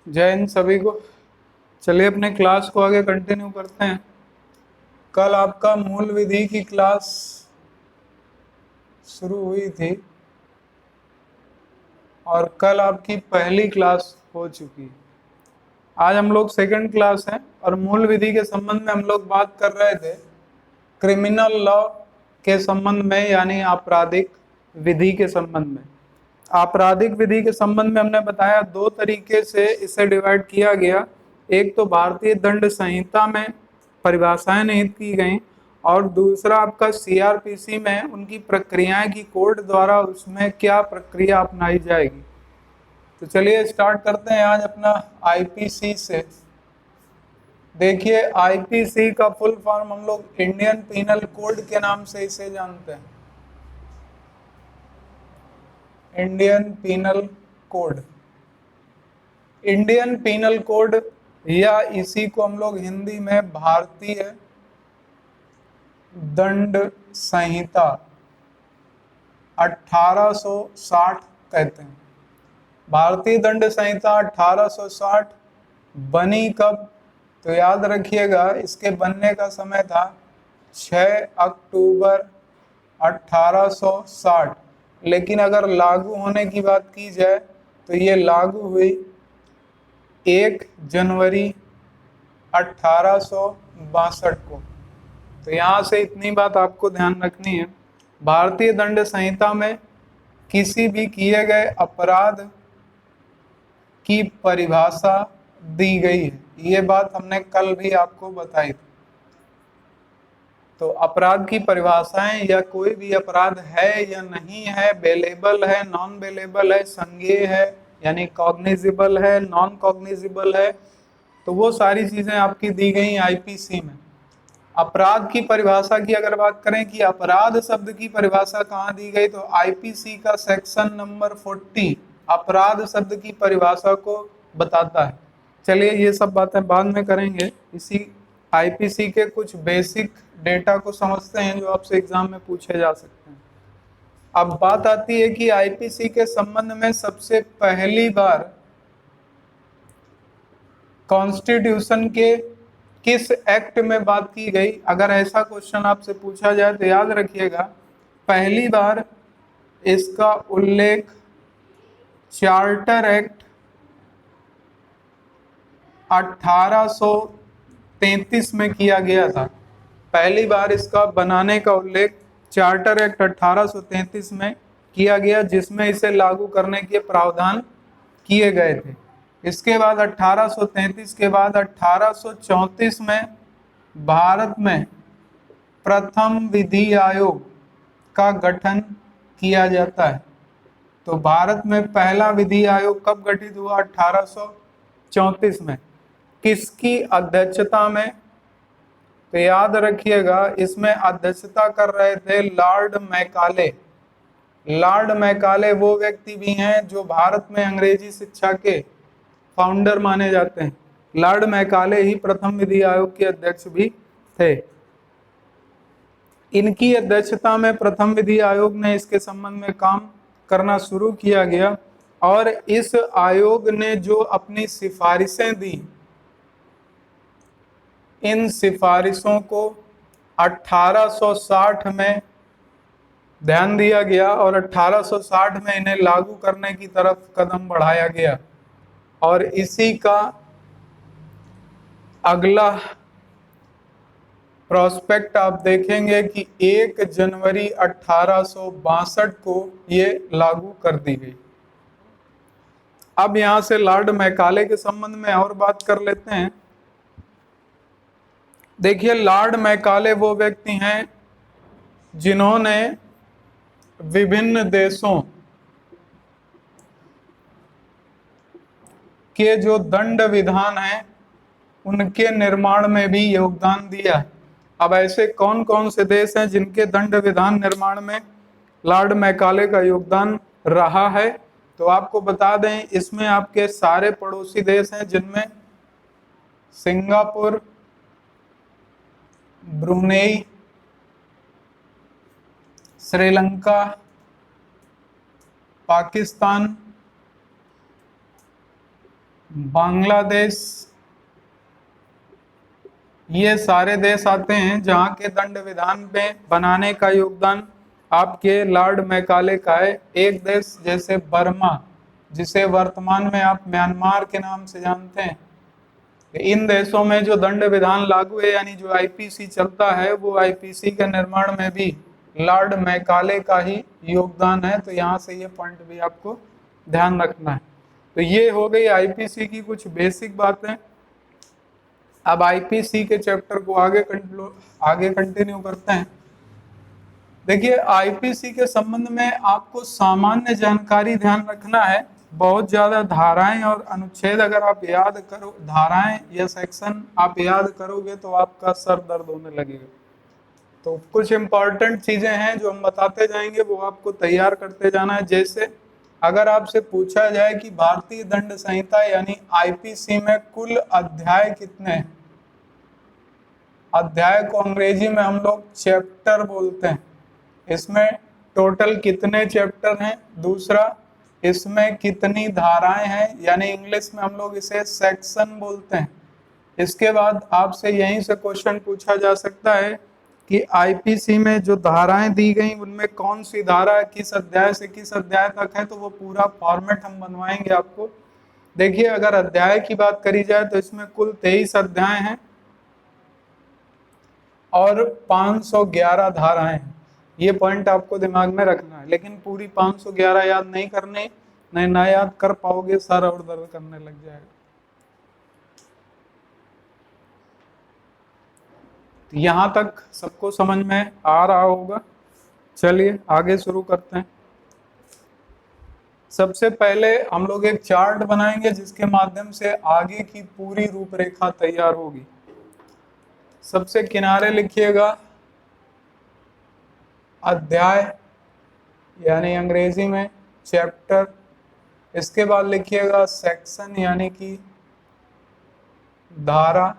जय हिंद सभी को। चलिए अपने क्लास को आगे कंटिन्यू करते हैं। कल आपका मूल विधि की क्लास शुरू हुई थी और कल आपकी पहली क्लास हो चुकी है। आज हम लोग सेकंड क्लास हैं और मूल विधि के संबंध में हम लोग बात कर रहे थे क्रिमिनल लॉ के संबंध में, यानी आपराधिक विधि के संबंध में। आपराधिक विधि के संबंध में हमने बताया दो तरीके से इसे डिवाइड किया गया। एक तो भारतीय दंड संहिता में परिभाषाएं निहित की गई और दूसरा आपका सीआरपीसी में उनकी प्रक्रियाएं की कोर्ट द्वारा उसमें क्या प्रक्रिया अपनाई जाएगी। तो चलिए स्टार्ट करते हैं आज अपना आईपीसी से। देखिए आईपीसी का फुल फॉर्म हम लोग इंडियन पीनल कोड के नाम से इसे जानते हैं। Indian penal code, Indian penal code या इसी को हम लोग हिंदी में भारतीय दंड संहिता 1860 कहते हैं। भारतीय दंड संहिता 1860 बनी कब? तो याद रखिएगा इसके बनने का समय था 6 अक्टूबर 1860, लेकिन अगर लागू होने की बात की जाए तो ये लागू हुई 1 जनवरी 1862 को। तो यहाँ से इतनी बात आपको ध्यान रखनी है, भारतीय दंड संहिता में किसी भी किए गए अपराध की परिभाषा दी गई है। ये बात हमने कल भी आपको बताई थी। तो अपराध की परिभाषाएं या कोई भी अपराध है या नहीं है, बेलेबल है, नॉन बेलेबल है, संज्ञेय है यानी कॉग्निजिबल है, नॉन कॉग्निजिबल है, तो वो सारी चीजें आपकी दी गई आईपीसी में। अपराध की परिभाषा की अगर बात करें कि अपराध शब्द की परिभाषा कहाँ दी गई, तो आईपीसी का सेक्शन नंबर 40 अपराध शब्द की परिभाषा को बताता है। चलिए ये सब बातें बाद में करेंगे, इसी आईपीसी के कुछ बेसिक डेटा को समझते हैं जो आपसे एग्जाम में पूछे जा सकते हैं। अब बात आती है कि आईपीसी के संबंध में सबसे पहली बार कॉन्स्टिट्यूशन के किस एक्ट में बात की गई। अगर ऐसा क्वेश्चन आपसे पूछा जाए तो याद रखिएगा पहली बार इसका उल्लेख चार्टर एक्ट 1833 में किया गया था। पहली बार इसका बनाने का उल्लेख चार्टर एक्ट 1833 में किया गया, जिसमें इसे लागू करने के प्रावधान किए गए थे। इसके बाद 1833 के बाद 1834 में भारत में प्रथम विधि आयोग का गठन किया जाता है। तो भारत में पहला विधि आयोग कब गठित हुआ? 1834 में। किसकी अध्यक्षता में? तो याद रखिएगा इसमें अध्यक्षता कर रहे थे लॉर्ड मैकाले। लॉर्ड मैकाले वो व्यक्ति भी हैं जो भारत में अंग्रेजी शिक्षा के फाउंडर माने जाते हैं। लॉर्ड मैकाले ही प्रथम विधि आयोग के अध्यक्ष भी थे। इनकी अध्यक्षता में प्रथम विधि आयोग ने इसके संबंध में काम करना शुरू किया गया और इस आयोग ने जो अपनी सिफारिशें दी, इन सिफारिशों को 1860 में ध्यान दिया गया और 1860 में इन्हें लागू करने की तरफ कदम बढ़ाया गया। और इसी का अगला प्रोस्पेक्ट आप देखेंगे कि 1 जनवरी 1862 को ये लागू कर दी गई। अब यहां से लॉर्ड मैकाले के संबंध में और बात कर लेते हैं। देखिए लॉर्ड मैकाले वो व्यक्ति हैं जिन्होंने विभिन्न देशों के जो दंड विधान हैं उनके निर्माण में भी योगदान दिया। अब ऐसे कौन कौन से देश हैं जिनके दंड विधान निर्माण में लॉर्ड मैकाले का योगदान रहा है? तो आपको बता दें इसमें आपके सारे पड़ोसी देश हैं, जिनमें सिंगापुर, ब्रुनेई, श्रीलंका, पाकिस्तान, बांग्लादेश, ये सारे देश आते हैं जहाँ के दंड विधान में बनाने का योगदान आपके लॉर्ड मैकाले का है। एक देश जैसे बर्मा, जिसे वर्तमान में आप म्यांमार के नाम से जानते हैं, इन देशों में जो दंड विधान लागू है यानी जो आईपीसी चलता है, वो आईपीसी के निर्माण में भी लॉर्ड मैकाले का ही योगदान है। तो यहाँ से ये पॉइंट भी आपको ध्यान रखना है। तो ये हो गई आईपीसी की कुछ बेसिक बातें। अब आईपीसी के चैप्टर को आगे कंटिन्यू करते हैं। देखिए, आईपीसी के संबंध में आपको सामान्य जानकारी ध्यान रखना है। बहुत ज्यादा धाराएं और अनुच्छेद अगर आप याद करो, धाराएं या सेक्शन आप याद करोगे तो आपका सर दर्द होने लगेगा। तो कुछ इंपॉर्टेंट चीजें हैं जो हम बताते जाएंगे, वो आपको तैयार करते जाना है। जैसे अगर आपसे पूछा जाए कि भारतीय दंड संहिता यानी आईपीसी में कुल अध्याय कितने हैं, अध्याय को अंग्रेजी में हम लोग चैप्टर बोलते हैं। इसमें टोटल कितने चैप्टर हैं, दूसरा इसमें कितनी धाराएं हैं, यानी इंग्लिश में हम लोग इसे सेक्शन बोलते हैं। इसके बाद आपसे यहीं से क्वेश्चन पूछा जा सकता है कि आईपीसी में जो धाराएं दी गई उनमें कौन सी धारा किस अध्याय से किस अध्याय तक है, तो वो पूरा फॉर्मेट हम बनवाएंगे आपको। देखिए, अगर अध्याय की बात करी जाए तो इसमें कुल 23 अध्याय हैं और 511 धाराएं हैं। ये पॉइंट आपको दिमाग में रखना है, लेकिन पूरी 511 याद नहीं करने, नहीं ना याद कर पाओगे, सर और दर्द करने लग जाएगा। तो यहाँ तक सबको समझ में आ रहा होगा। चलिए आगे शुरू करते हैं। सबसे पहले हम लोग एक चार्ट बनाएंगे जिसके माध्यम से आगे की पूरी रूपरेखा तैयार होगी। सबसे किनारे लिखिएगा अध्याय यानी अंग्रेजी में चैप्टर, इसके बाद लिखिएगा सेक्शन यानी कि धारा,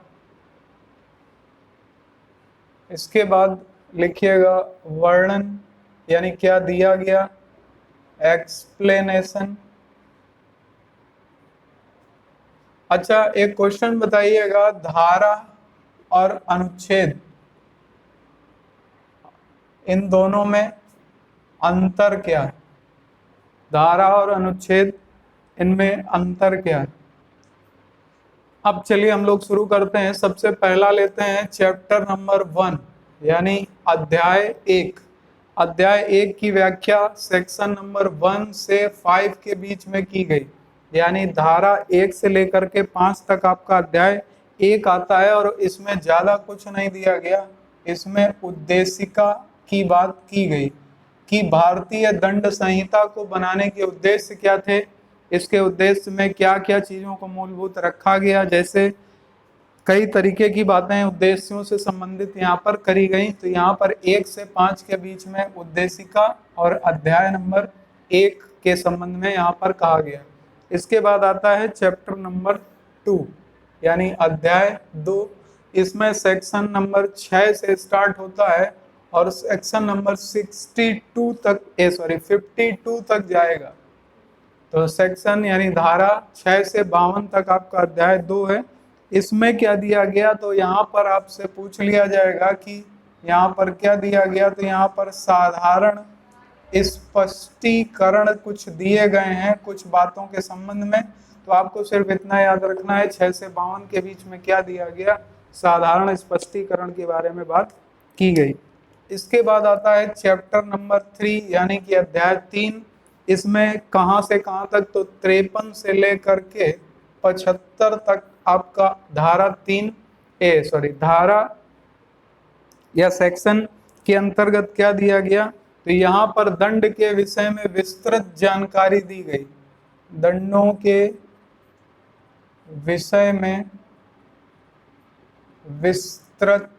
इसके बाद लिखिएगा वर्णन यानी क्या दिया गया, एक्सप्लेनेशन। अच्छा, एक क्वेश्चन बताइएगा, धारा और अनुच्छेद इन दोनों में अंतर क्या है? धारा और अनुच्छेद इनमें अंतर क्या है? अब चलिए हम लोग शुरू करते हैं। सबसे पहला लेते हैं चैप्टर नंबर 1 यानी अध्याय 1। अध्याय 1 की व्याख्या सेक्शन नंबर 1 से 5 के बीच में की गई, यानी धारा 1 से लेकर के 5 तक आपका अध्याय 1 आता है। और इसमें ज्यादा कुछ नहीं दिया गया, इसमें उद्देशिका की बात की गई कि भारतीय दंड संहिता को बनाने के उद्देश्य क्या थे, इसके उद्देश्य में क्या क्या चीजों को मूलभूत रखा गया। जैसे कई तरीके की बातें उद्देश्यों से संबंधित यहाँ पर करी गई। तो यहाँ पर 1 से 5 के बीच में उद्देशिका और अध्याय नंबर 1 के संबंध में यहाँ पर कहा गया। इसके बाद आता है चैप्टर नंबर 2 यानी अध्याय 2। इसमें सेक्शन नंबर 6 से स्टार्ट होता है और सेक्शन नंबर 52 तक जाएगा। तो सेक्शन यानी धारा 6 से 52 तक आपका अध्याय 2 है। इसमें क्या दिया गया, तो यहाँ पर आपसे पूछ लिया जाएगा कि यहाँ पर क्या दिया गया। तो यहाँ पर साधारण स्पष्टीकरण कुछ दिए गए हैं कुछ बातों के संबंध में। तो आपको सिर्फ इतना याद रखना है 6 से 52 के बीच में क्या दिया गया, साधारण स्पष्टीकरण के बारे में बात की गई। इसके बाद आता है चैप्टर नंबर 3 यानी कि अध्याय 3। इसमें कहाँ से कहाँ तक, तो 53 से लेकर के 75 तक आपका धारा या सेक्शन के अंतर्गत क्या दिया गया। तो यहाँ पर दंड के विषय में विस्तृत जानकारी दी गई। दंडों के विषय में विस्तृत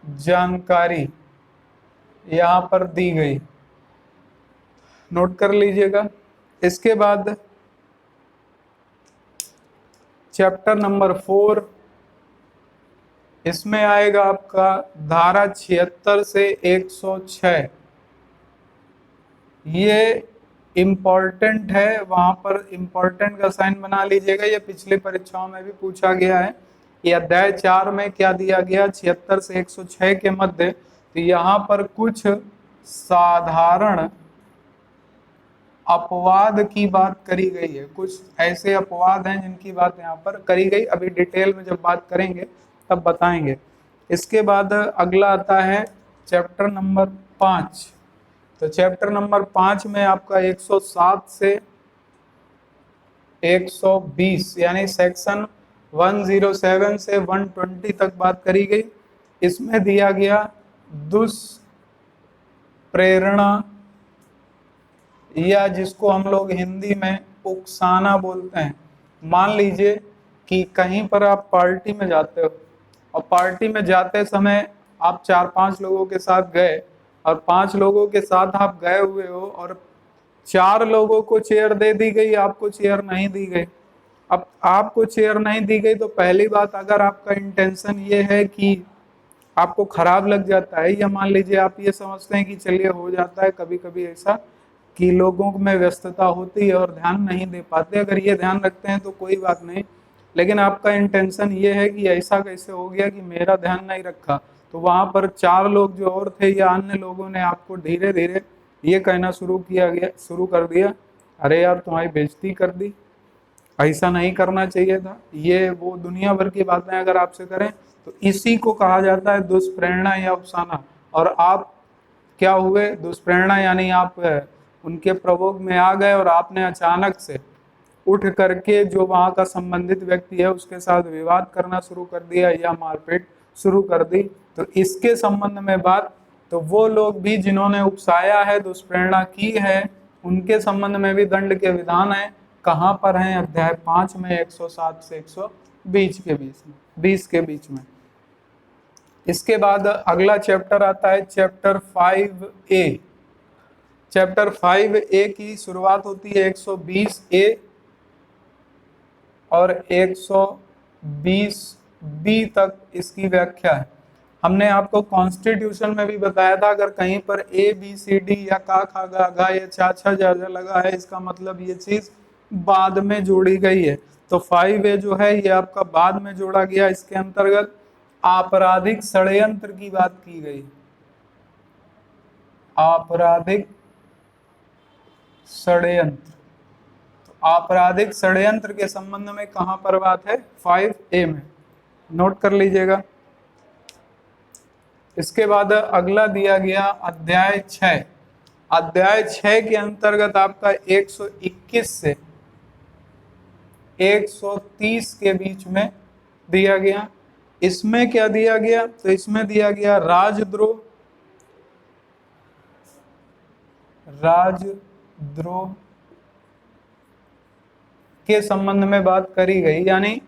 जानकारी यहाँ पर दी गई, नोट कर लीजिएगा। इसके बाद चैप्टर नंबर 4, इसमें आएगा आपका धारा 76 से 106। ये इम्पॉर्टेंट है, वहां पर इम्पॉर्टेंट का साइन बना लीजिएगा। ये पिछली परीक्षाओं में भी पूछा गया है कि अध्याय 4 में क्या दिया गया, 76 से 106 के मध्य। तो यहाँ पर कुछ साधारण अपवाद की बात करी गई है, कुछ ऐसे अपवाद हैं जिनकी बात यहाँ पर करी गई। अभी डिटेल में जब बात करेंगे तब बताएंगे। इसके बाद अगला आता है चैप्टर नंबर 5। तो चैप्टर नंबर 5 में आपका 107 से 120 यानी सेक्शन 107 से 120 तक बात करी गई। इसमें दिया गया दुष्प्रेरणा, या जिसको हम लोग हिंदी में उकसाना बोलते हैं। मान लीजिए कि कहीं पर आप पार्टी में जाते हो और पार्टी में जाते समय आप 4-5 लोगों के साथ गए और 5 लोगों के साथ आप गए हुए हो और 4 लोगों को चेयर दे दी गई, आपको चेयर नहीं दी गई। अब आपको चेयर नहीं दी गई तो पहली बात, अगर आपका इंटेंशन ये है कि आपको खराब लग जाता है, या मान लीजिए आप ये समझते हैं कि चलिए हो जाता है कभी कभी ऐसा कि लोगों में व्यस्तता होती है और ध्यान नहीं दे पाते, अगर ये ध्यान रखते हैं तो कोई बात नहीं। लेकिन आपका इंटेंशन ये है कि ऐसा कैसे हो गया कि मेरा ध्यान नहीं रखा, तो वहां पर 4 लोग जो और थे या अन्य लोगों ने आपको धीरे धीरे ये कहना शुरू कर दिया, अरे यार तुम्हारी बेइज्जती कर दी, ऐसा नहीं करना चाहिए था, ये वो दुनिया भर की बातें अगर आपसे करें तो इसी को कहा जाता है दुष्प्रेरणा या अफसाना। और आप क्या हुए, दुष्प्रेरणा यानी आप उनके प्रभोग में आ गए और आपने अचानक से उठ करके जो वहाँ का संबंधित व्यक्ति है उसके साथ विवाद करना शुरू कर दिया या मारपीट शुरू कर दी। तो इसके संबंध में बात, तो वो लोग भी जिन्होंने उकसाया है, दुष्प्रेरणा की है, उनके संबंध में भी दंड के विधान है। कहाँ पर हैं, अध्याय 5 में 107 से 120 के बीच में, 20 के बीच में। इसके बाद अगला चैप्टर आता है चैप्टर 5A। चैप्टर 5A की शुरुआत होती है 120A और 120B तक इसकी व्याख्या है। हमने आपको कॉन्स्टिट्यूशन में भी बताया था, अगर कहीं पर ABCD या का खा गा गा या चा छा जा जा लगा है, इसका मतलब ये चीज बाद में जोड़ी गई है। तो 5A जो है ये आपका बाद में जोड़ा गया। इसके अंतर्गत आपराधिक षड्यंत्र की बात की गई। आपराधिक षड्यंत्र, तो आपराधिक षड्यंत्र के संबंध में कहां पर बात है, 5A में, नोट कर लीजिएगा। इसके बाद अगला दिया गया अध्याय 6। अध्याय 6 के अंतर्गत आपका 121 से 130 के बीच में दिया गया। इसमें क्या दिया गया, तो इसमें दिया गया राजद्रोह, राजद्रोह के संबंध में बात करी गई। यानी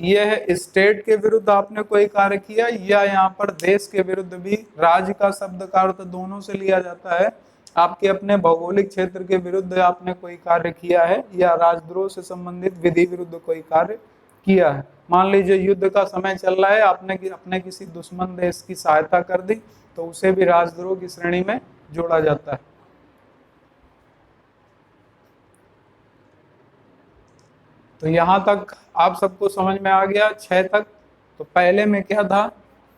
यह स्टेट के विरुद्ध आपने कोई कार्य किया या यहाँ पर देश के विरुद्ध भी, राज्य का शब्द का अर्थ दोनों से लिया जाता है, आपके अपने भौगोलिक क्षेत्र के विरुद्ध आपने कोई कार्य किया है या राजद्रोह से संबंधित विधि विरुद्ध कोई कार्य किया है। मान लीजिए युद्ध का समय चल रहा है, आपने अपने किसी दुश्मन देश की सहायता कर दी, तो उसे भी राजद्रोह की श्रेणी में जोड़ा जाता है। तो यहाँ तक आप सबको समझ में आ गया 6 तक। तो पहले में क्या था,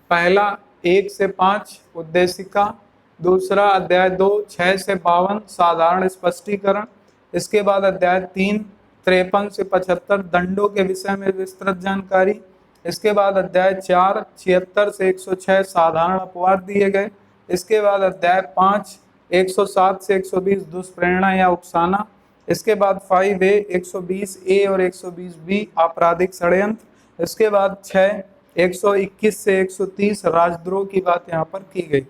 पहला 1 से 5 उद्देशिका, दूसरा अध्याय 2 6 से 52 साधारण स्पष्टीकरण, इसके बाद अध्याय 3 53 से 75 दंडों के विषय में विस्तृत जानकारी, इसके बाद अध्याय 4 76 से 106 साधारण अपवाद दिए गए, इसके बाद अध्याय 5 107 से 120 दुष्प्रेरणा या उकसाना, इसके बाद 5A 120A और 120B आपराधिक षड्यंत्र, इसके बाद 6 121 से 130 राजद्रोह की बात यहाँ पर की गई।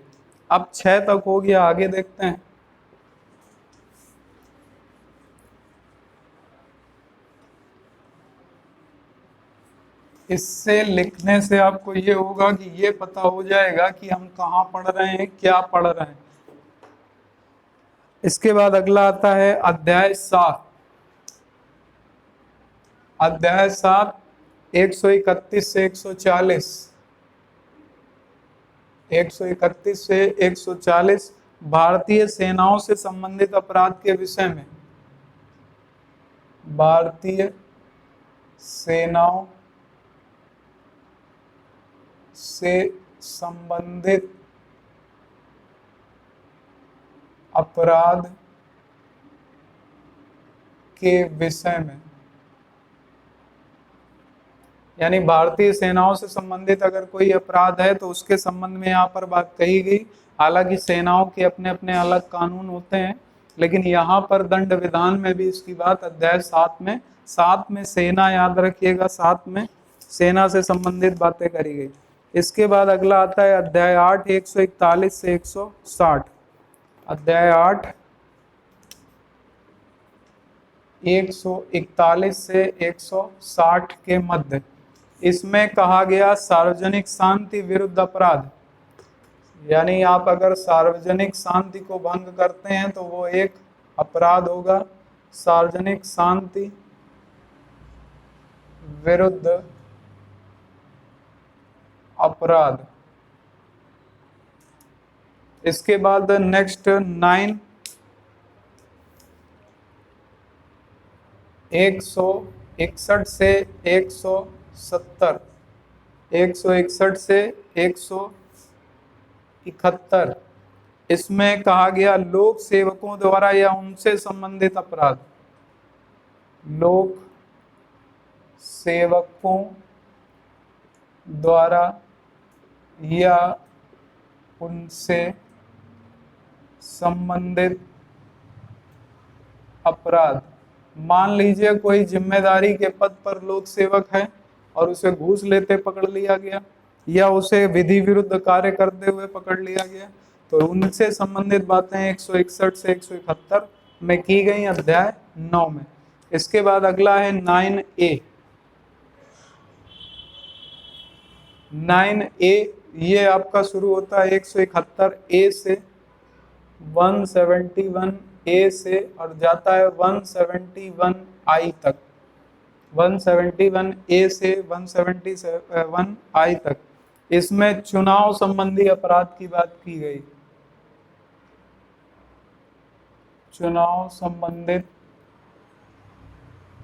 अब 6 तक हो गया, आगे देखते हैं। इससे लिखने से आपको ये होगा कि ये पता हो जाएगा कि हम कहाँ पढ़ रहे हैं, क्या पढ़ रहे हैं। इसके बाद अगला आता है अध्याय 7। अध्याय 7 131 से 140, 131 से 140 भारतीय सेनाओं से संबंधित अपराध के विषय में, भारतीय सेनाओं से संबंधित अपराध के विषय में, यानी भारतीय सेनाओं से संबंधित अगर कोई अपराध है तो उसके संबंध में यहाँ पर बात कही गई। हालांकि सेनाओं के अपने अपने अलग कानून होते हैं, लेकिन यहाँ पर दंड विधान में भी इसकी बात अध्याय 7 में सेना, याद रखिएगा 7 में सेना से संबंधित बातें करी गई। इसके बाद अगला आता है अध्याय 8 141 से 160। अध्याय 8 141 से 160 के मध्य। इसमें कहा गया सार्वजनिक शांति विरुद्ध अपराध, यानी आप अगर सार्वजनिक शांति को भंग करते हैं तो वो एक अपराध होगा। सार्वजनिक शांति विरुद्ध अपराध। इसके बाद नेक्स्ट 9 161 से 170, 161 से 171। इसमें कहा गया लोक सेवकों द्वारा या उनसे संबंधित अपराध, लोक सेवकों द्वारा या उनसे संबंधित अपराध। मान लीजिए कोई जिम्मेदारी के पद पर लोक सेवक है और उसे घूस लेते पकड़ लिया गया या उसे विधि विरुद्ध कार्य करते हुए पकड़ लिया गया, तो उनसे संबंधित बातें 161 से 171 में की गई अध्याय 9 में। इसके बाद अगला है 9A। 9A ये आपका शुरू होता है 171A से 171A से और जाता है 171I तक, 171A से 171I तक। इसमें चुनाव संबंधी अपराध की बात की गई, चुनाव संबंधित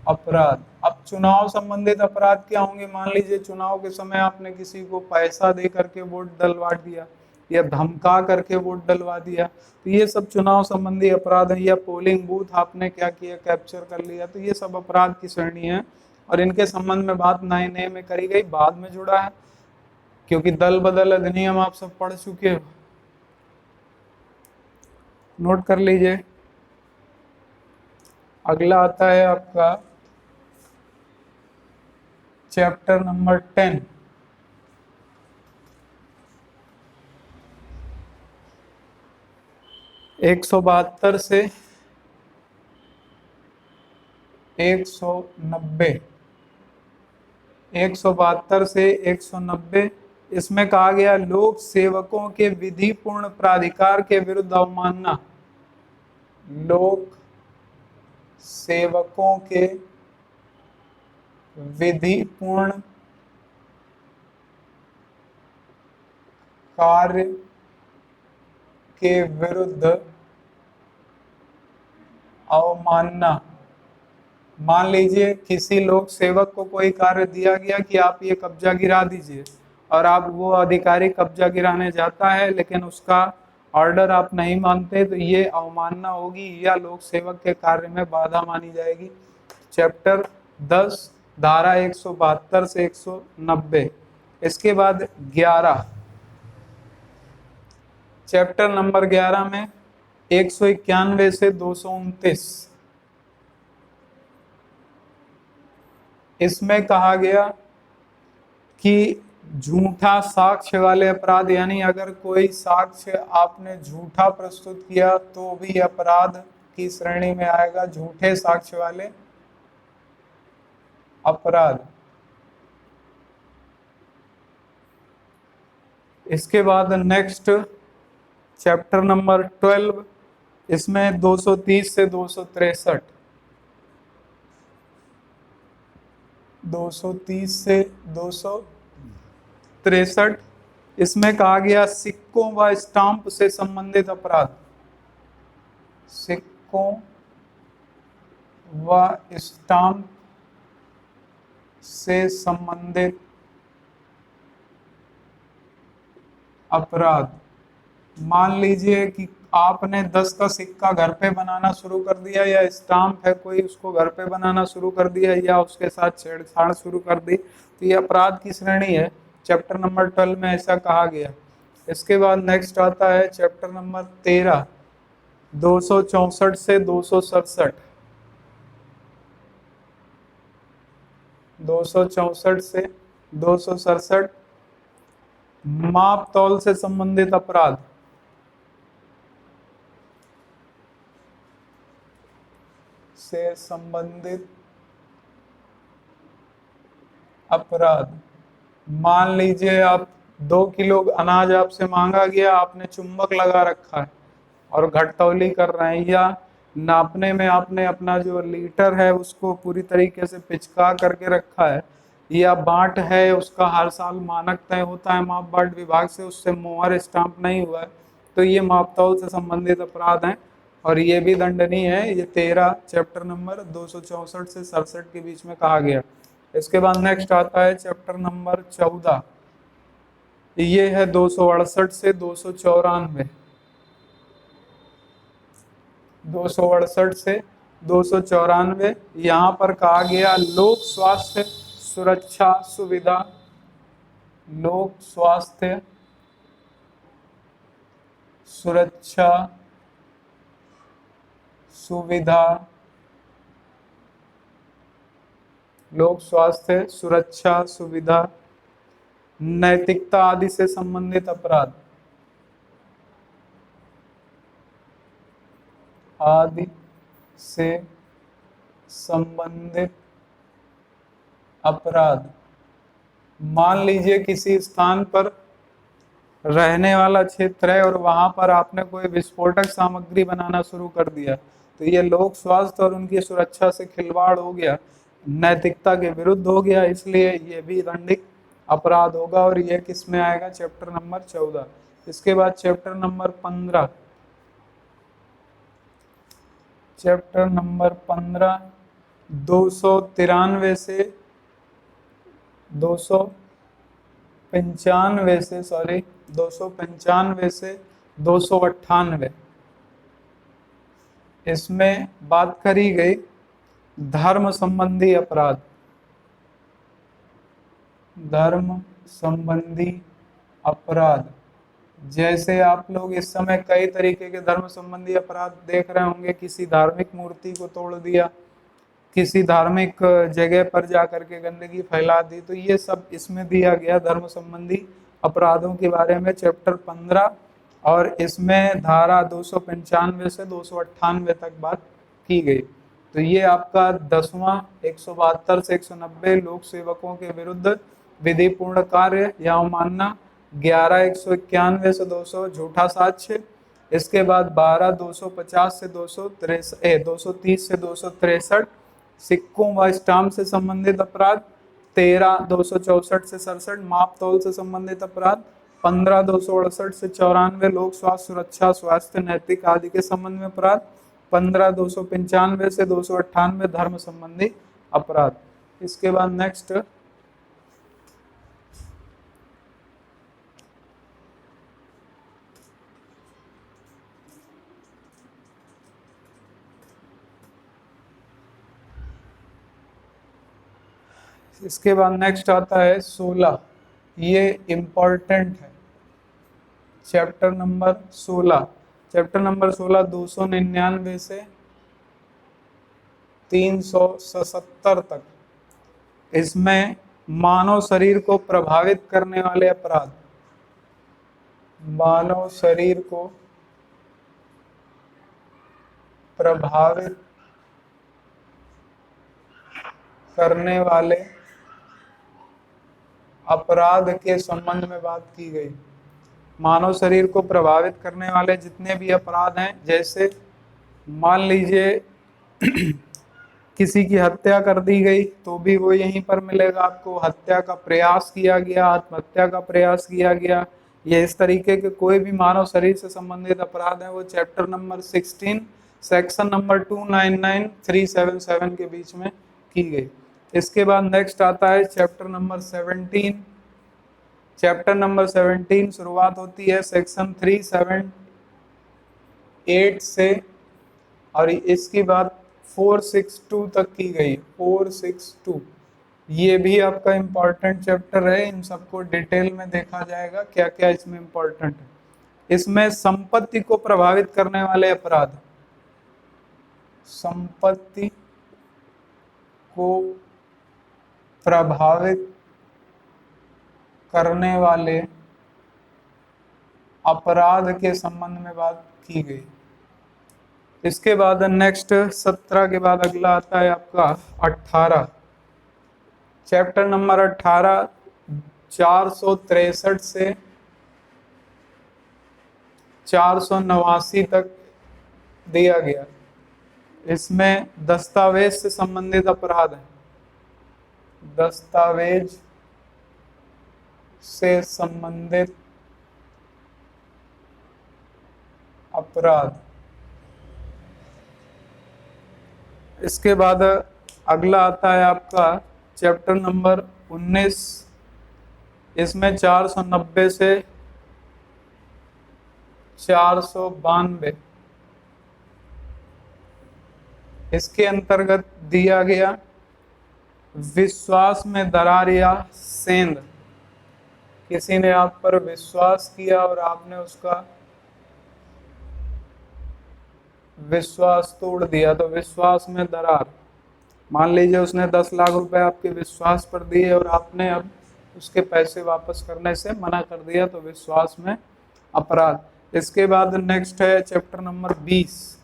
अपराध। अब चुनाव संबंधित अपराध क्या होंगे? मान लीजिए चुनाव के समय आपने किसी को पैसा दे करके वोट डलवा दिया या धमका करके वोट डलवा दिया, तो ये सब चुनाव संबंधी अपराध है। या पोलिंग बूथ आपने क्या किया, कैप्चर कर लिया, तो ये सब अपराध की श्रेणी है और इनके संबंध में बात 9A में करी गई। बाद में जुड़ा है क्योंकि दल बदल अधिनियम आप सब पढ़ चुके हो, नोट कर लीजिए। अगला आता है आपका चैप्टर नंबर 10। एक 172 से 190, 172 से 190। इसमें कहा गया लोक सेवकों के विधिपूर्ण प्राधिकार के विरुद्ध अवमानना, लोक सेवकों के विधिपूर्ण कार्य के विरुद्ध अवमानना। मान लीजिए किसी लोक सेवक को कोई कार्य दिया गया कि आप ये कब्जा गिरा दीजिए और आप वो अधिकारी कब्जा गिराने जाता है लेकिन उसका ऑर्डर आप नहीं मानते, तो ये अवमानना होगी या लोक सेवक के कार्य में बाधा मानी जाएगी। चैप्टर 10 धारा 172 से 190। इसके बाद 11, चैप्टर नंबर 11 में 191 से 229। इसमें कहा गया कि झूठा साक्ष्य वाले अपराध, यानी अगर कोई साक्ष्य आपने झूठा प्रस्तुत किया तो भी अपराध की श्रेणी में आएगा, झूठे साक्ष्य वाले अपराध। इसके बाद नेक्स्ट चैप्टर नंबर 12, इसमें 230 से 263, 230 से 263। इसमें कहा गया सिक्कों व स्टाम्प से संबंधित अपराध, सिक्कों व स्टाम्प से संबंधित अपराध। मान लीजिए कि आपने 10 का सिक्का घर पे बनाना शुरू कर दिया, या स्टाम्प है कोई, उसको घर पे बनाना शुरू कर दिया, या उसके साथ छेड़छाड़ शुरू कर दी, तो ये अपराध की श्रेणी है। चैप्टर नंबर 12 में ऐसा कहा गया। इसके बाद नेक्स्ट आता है चैप्टर नंबर 13, 264 से 267। 264 से 267 माप तौल से संबंधित अपराध। से संबंधित अपराध। मान लीजिए आप 2 किलो अनाज आपसे मांगा गया, आपने चुंबक लगा रखा है और घटतौली कर रहे हैं, या नापने में आपने अपना जो लीटर है उसको पूरी तरीके से पिचका करके रखा है, या बाट है उसका हर साल मानक तय होता है माप बाट विभाग से, उससे मोहर स्टाम्प नहीं हुआ है, तो ये मापतौल से संबंधित अपराध हैं और ये भी दंडनीय है। ये 13 चैप्टर नंबर 264 से 67 के बीच में कहा गया। इसके बाद नेक्स्ट आता है चैप्टर नंबर 14, ये है 268 से 294। 268 से 294 यहाँ पर कहा गया लोक स्वास्थ्य सुरक्षा सुविधा। लोक स्वास्थ्य सुरक्षा सुविधा। लोक स्वास्थ्य सुरक्षा सुविधा, नैतिकता आदि से संबंधित अपराध। आदि से संबंधित अपराध। मान लीजिए किसी स्थान पर रहने वाला क्षेत्र है और वहां पर आपने कोई विस्फोटक सामग्री बनाना शुरू कर दिया, तो ये लोक स्वास्थ्य और उनकी सुरक्षा से खिलवाड़ हो गया, नैतिकता के विरुद्ध हो गया, इसलिए ये भी दंडित अपराध होगा और ये किस में आएगा? Chapter number 14। इसके बाद चैप्टर नंबर 15। चैप्टर नंबर 15 293 से 295 से 298। इसमें बात करी गई धर्म संबंधी अपराध। धर्म संबंधी अपराध, जैसे आप लोग इस समय कई तरीके के धर्म संबंधी अपराध देख रहे होंगे। किसी धार्मिक मूर्ति को तोड़ दिया, किसी धार्मिक जगह पर जाकर के गंदगी फैला दी, तो ये सब इसमें दिया गया धर्म संबंधी अपराधों के बारे में चैप्टर 15, और इसमें धारा 295 से 298 तक बात की गई। तो ये आपका 10वां 172 से 190 लोक सेवकों के विरुद्ध विधिपूर्ण कार्य या अवमानना, 11 191 से 200 झूठा साक्ष्य, इसके बाद 12 250 से 230 से 263 सिक्कों व स्टाम्प से संबंधित अपराध, 13 264 से 67 माप तौल से संबंधित अपराध, 15 268 से 94 लोक स्वास्थ्य सुरक्षा स्वास्थ्य नैतिक आदि के संबंध में अपराध, 15 295 से 298 धर्म संबंधी अपराध। इसके बाद नेक्स्ट आता है 16। ये इम्पोर्टेंट है। चैप्टर नंबर 16 299 से 377 तक। इसमें मानव शरीर को प्रभावित करने वाले अपराध। मानव शरीर को प्रभावित करने वाले अपराध के संबंध में बात की गई। मानव शरीर को प्रभावित करने वाले जितने भी अपराध हैं, जैसे मान लीजिए किसी की हत्या कर दी गई तो भी वो यहीं पर मिलेगा आपको। हत्या का प्रयास किया गया, आत्महत्या का प्रयास किया गया, ये इस तरीके के कोई भी मानव शरीर से संबंधित अपराध है वो चैप्टर नंबर 16 सेक्शन नंबर 299-377 के बीच में की गई। इसके बाद नेक्स्ट आता है चैप्टर नंबर 17। चैप्टर नंबर 17 शुरुआत होती है सेक्शन 378 से और इसकी बात 462 तक की गई। 462 ये भी आपका इम्पोर्टेंट चैप्टर है, इन सबको डिटेल में देखा जाएगा क्या क्या इसमें इम्पोर्टेंट है। इसमें संपत्ति को प्रभावित करने वाले अपराध, संपत्ति को प्रभावित करने वाले अपराध के संबंध में बात की गई। इसके बाद नेक्स्ट 17 के बाद अगला आता है आपका 18। चैप्टर नंबर 18 463 से 489 तक दिया गया। इसमें दस्तावेज से संबंधित अपराध है, दस्तावेज से संबंधित अपराध। इसके बाद अगला आता है आपका चैप्टर नंबर 19। इसमें 490 से 492 इसके अंतर्गत दिया गया विश्वास में दरार या सेंध। किसी ने आप पर विश्वास किया और आपने उसका विश्वास तोड़ दिया तो विश्वास में दरार। मान लीजिए उसने 10 लाख रुपए आपके विश्वास पर दिए और आपने अब उसके पैसे वापस करने से मना कर दिया तो विश्वास में अपराध। इसके बाद नेक्स्ट है चैप्टर नंबर 20।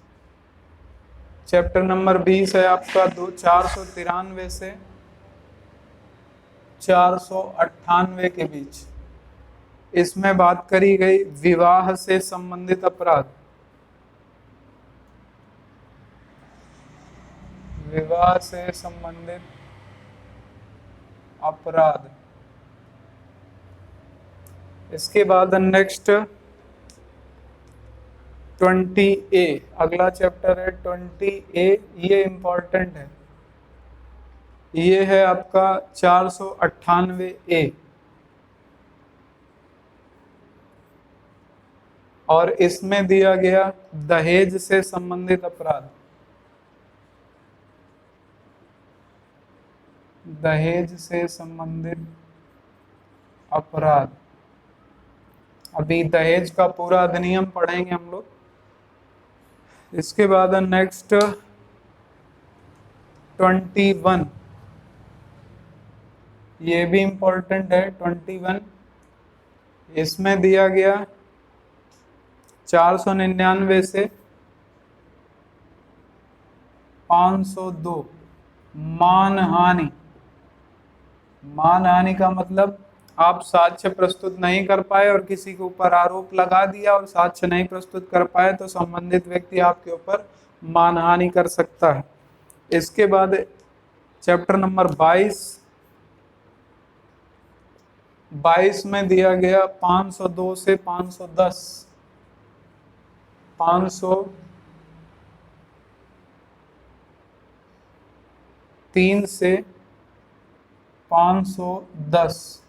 चैप्टर नंबर 20 है आपका 493 से 498 के बीच। इसमें बात करी गई विवाह से संबंधित अपराध, विवाह से संबंधित अपराध। इसके बाद नेक्स्ट 20A, अगला चैप्टर है 20A। ये इंपॉर्टेंट है, ये है आपका 498A और इसमें दिया गया दहेज से संबंधित अपराध, दहेज से संबंधित अपराध। अभी दहेज का पूरा अधिनियम पढ़ेंगे हम लोग। इसके बाद नेक्स्ट 21, ये भी इंपॉर्टेंट है 21। इसमें दिया गया 499 से 502 मानहानि। मानहानि का मतलब आप साक्ष्य प्रस्तुत नहीं कर पाए और किसी के ऊपर आरोप लगा दिया और साक्ष्य नहीं प्रस्तुत कर पाए तो संबंधित व्यक्ति आपके ऊपर मानहानि कर सकता है। इसके बाद चैप्टर नंबर 22 में दिया गया 502 से 510, 503 से 510।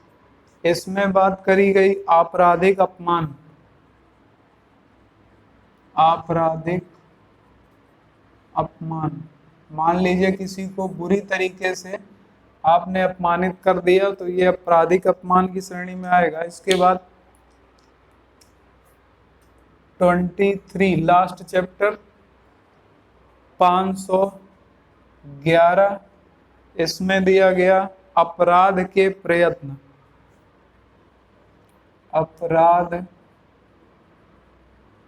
इसमें बात करी गई आपराधिक अपमान, आपराधिक अपमान। मान लीजिए किसी को बुरी तरीके से आपने अपमानित कर दिया तो ये आपराधिक अपमान की श्रेणी में आएगा। इसके बाद 23 लास्ट चैप्टर 511। इसमें दिया गया अपराध के प्रयत्न, अपराध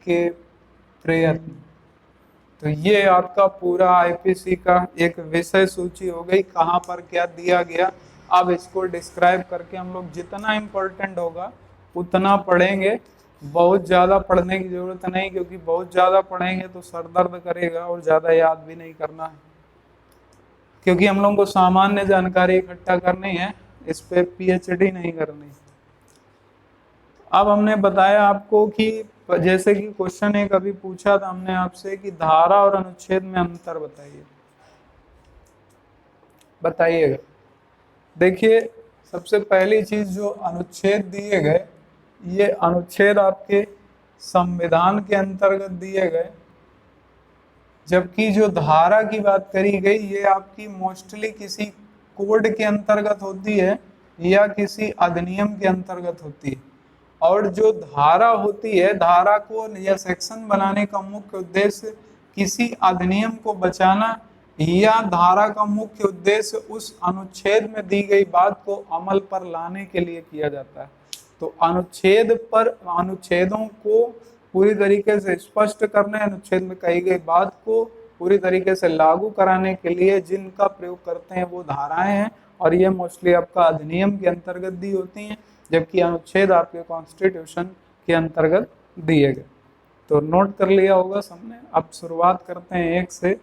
के प्रयत्न। तो ये आपका पूरा आईपीसी का एक विषय सूची हो गई, कहाँ पर क्या दिया गया। अब इसको डिस्क्राइब करके हम लोग जितना इम्पोर्टेंट होगा उतना पढ़ेंगे। बहुत ज़्यादा पढ़ने की ज़रूरत नहीं, क्योंकि बहुत ज़्यादा पढ़ेंगे तो सर दर्द करेगा और ज़्यादा याद भी नहीं करना है, क्योंकि हम लोगों को सामान्य जानकारी इकट्ठा करनी है, इस पे पीएचडी नहीं करनी। अब हमने बताया आपको कि जैसे कि क्वेश्चन एक अभी पूछा था हमने आपसे कि धारा और अनुच्छेद में अंतर बताइए, बताइएगा। देखिए, सबसे पहली चीज जो अनुच्छेद दिए गए, ये अनुच्छेद आपके संविधान के अंतर्गत दिए गए, जबकि जो धारा की बात करी गई ये आपकी मोस्टली किसी कोड के अंतर्गत होती है या किसी अधिनियम के अंतर्गत होती है। और जो धारा होती है, धारा को या सेक्शन बनाने का मुख्य उद्देश्य किसी अधिनियम को बचाना या धारा का मुख्य उद्देश्य उस अनुच्छेद में दी गई बात को अमल पर लाने के लिए किया जाता है। तो अनुच्छेद पर अनुच्छेदों को पूरी तरीके से स्पष्ट करने, अनुच्छेद में कही गई बात को पूरी तरीके से लागू कराने के लिए जिनका प्रयोग करते हैं वो धाराएं हैं, और ये मोस्टली आपका अधिनियम के अंतर्गत दी होती हैं, जबकि अनुच्छेद आपके कॉन्स्टिट्यूशन के अंतर्गत दिए गए। तो नोट कर लिया होगा सबने। अब शुरुआत करते हैं एक से।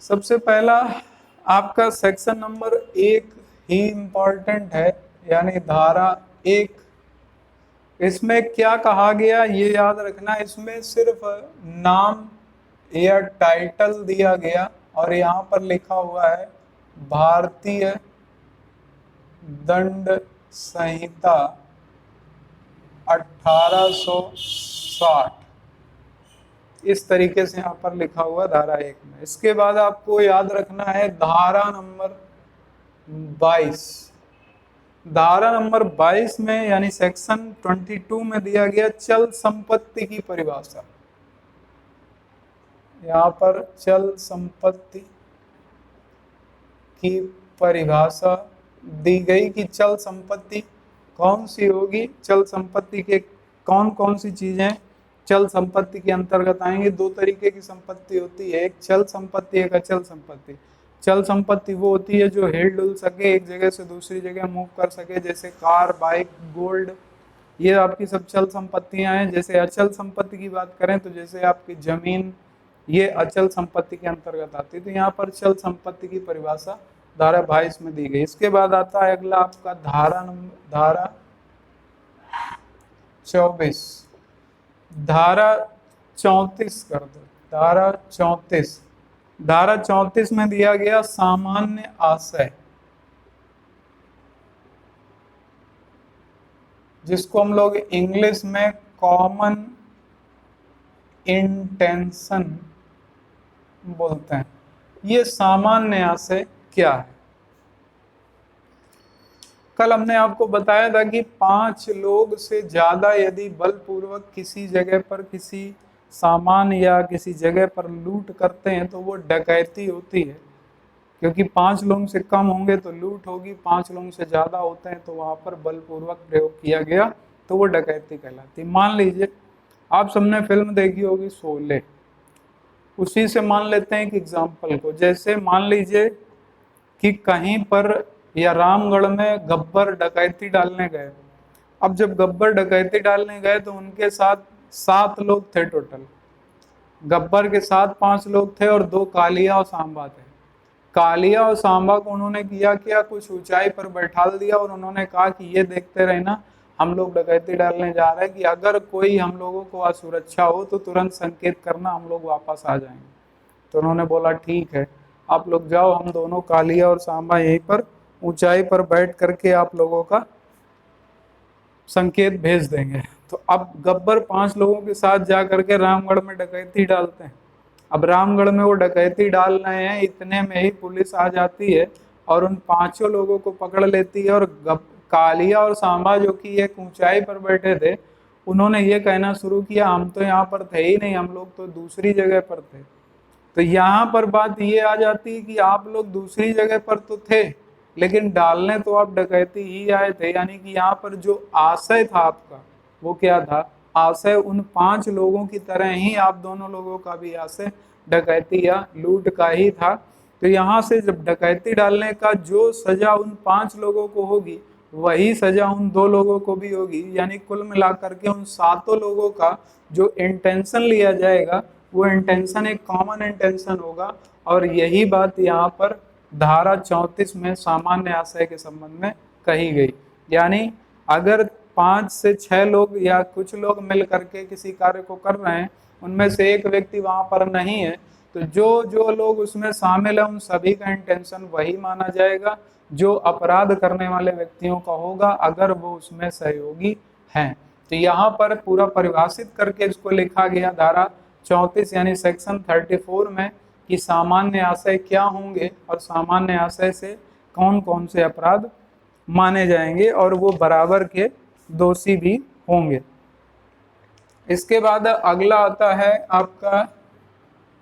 सबसे पहला आपका सेक्शन नंबर 1 ही इम्पॉर्टेंट है, यानी धारा 1। इसमें क्या कहा गया ये याद रखना, इसमें सिर्फ नाम या टाइटल दिया गया और यहाँ पर लिखा हुआ है भारतीय दंड संहिता 1860, इस तरीके से यहाँ पर लिखा हुआ धारा 1 में। इसके बाद आपको याद रखना है धारा नंबर 22। धारा नंबर 22 में यानी सेक्शन 22 में दिया गया चल संपत्ति की परिभाषा। यहाँ पर चल संपत्ति की परिभाषा दी गई कि चल संपत्ति कौन सी होगी, चल संपत्ति के कौन कौन सी चीजें चल संपत्ति के अंतर्गत आएंगे। दो तरीके की संपत्ति होती है, एक चल संपत्ति, एक अचल संपत्ति। चल संपत्ति वो होती है जो हिल डुल सके, एक जगह से दूसरी जगह मूव कर सके, जैसे कार, बाइक, गोल्ड, ये आपकी सब चल संपत्तियां हैं। जैसे अचल संपत्ति की बात करें तो जैसे आपकी जमीन, ये अचल संपत्ति के अंतर्गत आती है। तो यहाँ पर चल संपत्ति की परिभाषा धारा 22 में दी गई। इसके बाद आता है अगला आपका धारा 24। धारा 34 कर दो, धारा 34। धारा 34 में दिया गया सामान्य आशय, जिसको हम लोग इंग्लिश में कॉमन इंटेंशन बोलते हैं। ये सामान्य आशय क्या है? कल हमने आपको बताया था कि 5 लोग से ज्यादा यदि बलपूर्वक किसी जगह पर किसी सामान या किसी जगह पर लूट करते हैं तो वो डकैती होती है, क्योंकि 5 लोग से कम होंगे तो लूट होगी, 5 लोग से ज्यादा होते हैं तो वहां पर बलपूर्वक प्रयोग किया गया तो वो डकैती कहलाती। मान लीजिए आप सबने फिल्म देखी होगी शोले, उसी से मान लेते हैं एक एग्जाम्पल को। जैसे मान लीजिए कि कहीं पर या रामगढ़ में गब्बर डकैती डालने गए। अब जब गब्बर डकैती डालने गए तो उनके साथ 7 लोग थे टोटल। गब्बर के साथ 5 लोग थे और 2 कालिया और सांबा थे। कालिया और सांबा को उन्होंने किया क्या, कुछ ऊंचाई पर बैठाल दिया और उन्होंने कहा कि ये देखते रहना, हम लोग डकैती डालने जा रहे हैं, कि अगर कोई हम लोगों को असुरक्षा हो तो तुरंत संकेत करना, हम लोग वापस आ जाएंगे। तो उन्होंने बोला ठीक है, आप लोग जाओ, हम दोनों कालिया और सांबा यहीं पर ऊंचाई पर बैठ करके आप लोगों का संकेत भेज देंगे। तो अब गब्बर 5 लोगों के साथ जा करके रामगढ़ में डकैती डालते हैं। अब रामगढ़ में वो डकैती डाल रहे हैं, इतने में ही पुलिस आ जाती है और उन 5 लोगों को पकड़ लेती है। और कालिया और सांबा जो कि एक ऊंचाई पर बैठे थे, उन्होंने ये कहना शुरू किया हम तो यहाँ पर थे ही नहीं, हम लोग तो दूसरी जगह पर थे। तो यहाँ पर बात ये आ जाती है कि आप लोग दूसरी जगह पर तो थे, लेकिन डालने तो आप डकैती ही आए थे। यानी कि यहाँ पर जो आशय था आपका वो क्या था, आशय उन 5 लोगों की तरह ही आप दोनों लोगों का भी आशय डकैती या लूट का ही था। तो यहाँ से जब डकैती डालने का जो सजा उन 5 लोगों को होगी वही सजा उन 2 लोगों को भी होगी, यानी कुल मिलाकर के उन 7 लोगों का जो इंटेंशन लिया जाएगा वो इंटेंशन एक कॉमन इंटेंशन होगा। और यही बात यहाँ पर धारा 34 में सामान्य आशय के संबंध में कही गई। यानी अगर 5 से 6 लोग या कुछ लोग मिल करके किसी कार्य को कर रहे हैं, उनमें से एक व्यक्ति वहां पर नहीं है, तो जो जो लोग उसमें शामिल है उन सभी का इंटेंशन वही माना जाएगा जो अपराध करने वाले व्यक्तियों का होगा, अगर वो उसमें सहयोगी हैं। तो यहाँ पर पूरा परिभाषित करके इसको लिखा गया धारा 34 यानी सेक्शन 34 में कि सामान्य आशय क्या होंगे और सामान्य आशय से कौन कौन से अपराध माने जाएंगे और वो बराबर के दोषी भी होंगे। इसके बाद अगला आता है आपका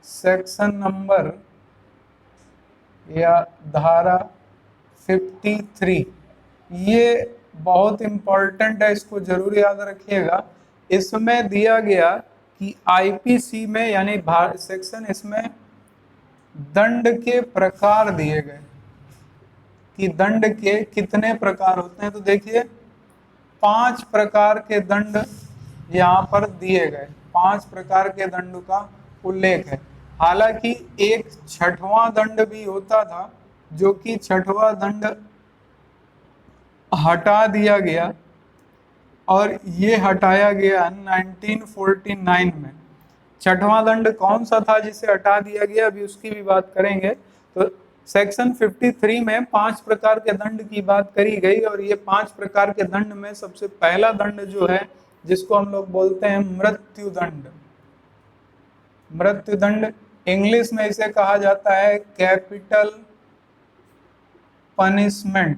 सेक्शन नंबर या धारा 53। ये बहुत इंपॉर्टेंट है, इसको जरूर याद रखिएगा। इसमें दिया गया कि आईपीसी में यानी सेक्शन इसमें दंड के प्रकार दिए गए कि दंड के कितने प्रकार होते हैं। तो देखिए 5 प्रकार के दंड यहाँ पर दिए गए, 5 प्रकार के दंड का उल्लेख है। हालांकि एक 6वां दंड भी होता था जो कि 6वां दंड हटा दिया गया और ये हटाया गया 1949 में। 6वां दंड कौन सा था जिसे हटा दिया गया, अभी उसकी भी बात करेंगे। तो सेक्शन 53 में 5 प्रकार के दंड की बात करी गई और ये 5 प्रकार के दंड में सबसे पहला दंड जो है जिसको हम लोग बोलते हैं मृत्यु दंड। मृत्यु दंड इंग्लिश में इसे कहा जाता है कैपिटल पनिशमेंट,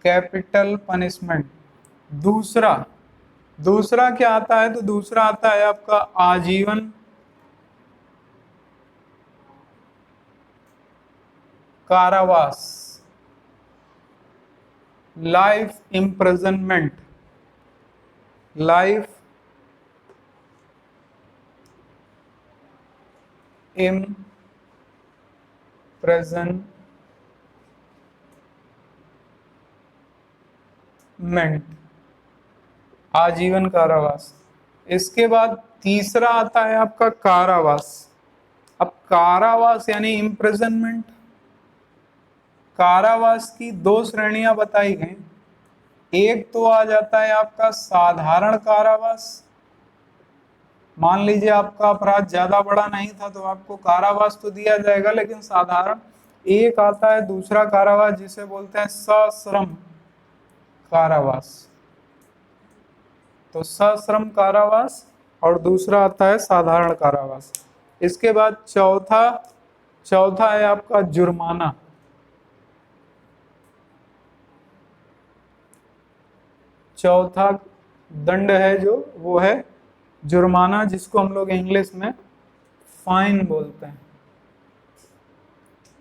कैपिटल पनिशमेंट। दूसरा क्या आता है, तो दूसरा आता है आपका आजीवन कारावास, लाइफ इम्प्रिजनमेंट, लाइफ इम्प्रिजनमेंट, आजीवन कारावास। इसके बाद तीसरा आता है आपका कारावास। अब कारावास यानी इम्प्रिजनमेंट, कारावास की 2 श्रेणियां बताई गई। एक तो आ जाता है आपका साधारण कारावास, मान लीजिए आपका अपराध ज्यादा बड़ा नहीं था तो आपको कारावास तो दिया जाएगा लेकिन साधारण। एक आता है दूसरा कारावास जिसे बोलते हैं सश्रम कारावास, तो सश्रम कारावास और दूसरा आता है साधारण कारावास। इसके बाद चौथा है आपका जुर्माना। चौथा दंड है जो वो है जुर्माना, जिसको हम लोग इंग्लिश में फाइन बोलते हैं।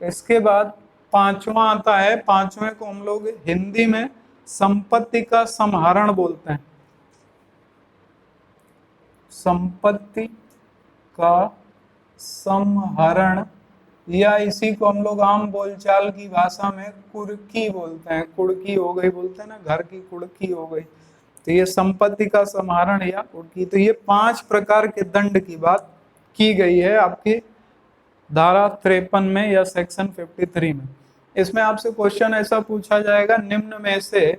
इसके बाद 5वां आता है, 5वें को हम लोग हिंदी में संपत्ति का सम्हरण बोलते हैं। संपत्ति का सम्हरण या इसी को हम लोग आम बोलचाल की भाषा में कुर्की बोलते हैं। कुर्की हो गई बोलते हैं ना, घर की कुर्की हो गई, तो ये संपत्ति का सम्हरण या कुर्की। तो ये 5 प्रकार के दंड की बात की गई है आपकी धारा 53 में या सेक्शन 53 में। इसमें आपसे क्वेश्चन ऐसा पूछा जाएगा, निम्न में से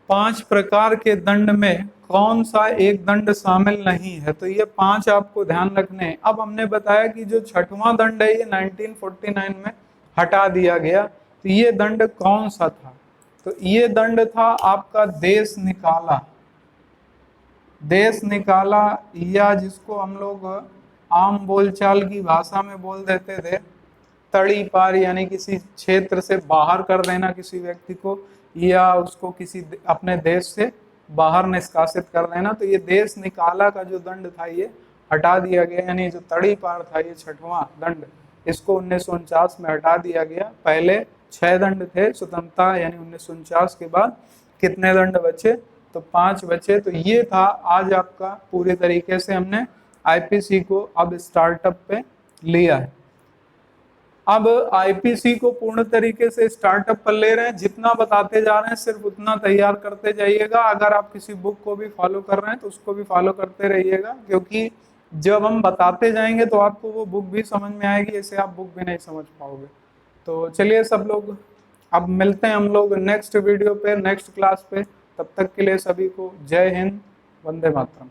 5 प्रकार के दंड में कौन सा एक दंड शामिल नहीं है, तो ये 5 आपको ध्यान रखने हैं। अब हमने बताया कि जो 6वां दंड है ये 1949 में हटा दिया गया, तो ये दंड कौन सा था, तो ये दंड था आपका देश निकाला। देश निकाला या जिसको हम लोग आम बोलचाल की भाषा में बोल देते थे तड़ी पार, यानी किसी क्षेत्र से बाहर कर देना किसी व्यक्ति को या उसको किसी अपने देश से बाहर निष्कासित कर देना। तो ये देश निकाला का जो दंड था ये हटा दिया गया, यानी जो तड़ी पार था ये 6वां दंड, इसको 1949 में हटा दिया गया। पहले 6 दंड थे स्वतंत्रता यानी 1949 के बाद कितने दंड बचे, तो 5 बचे। तो ये था आज आपका पूरे तरीके से हमने आईपीसी को अब स्टार्टअप पे लिया है। अब आईपीसी को पूर्ण तरीके से स्टार्टअप कर ले रहे हैं, जितना बताते जा रहे हैं सिर्फ उतना तैयार करते जाइएगा। अगर आप किसी बुक को भी फॉलो कर रहे हैं तो उसको भी फॉलो करते रहिएगा, क्योंकि जब हम बताते जाएंगे तो आपको वो बुक भी समझ में आएगी, ऐसे आप बुक भी नहीं समझ पाओगे। तो चलिए सब लोग, अब मिलते हैं हम लोग नेक्स्ट वीडियो पे, नेक्स्ट क्लास पे। तब तक के लिए सभी को जय हिंद, वंदे मातरम।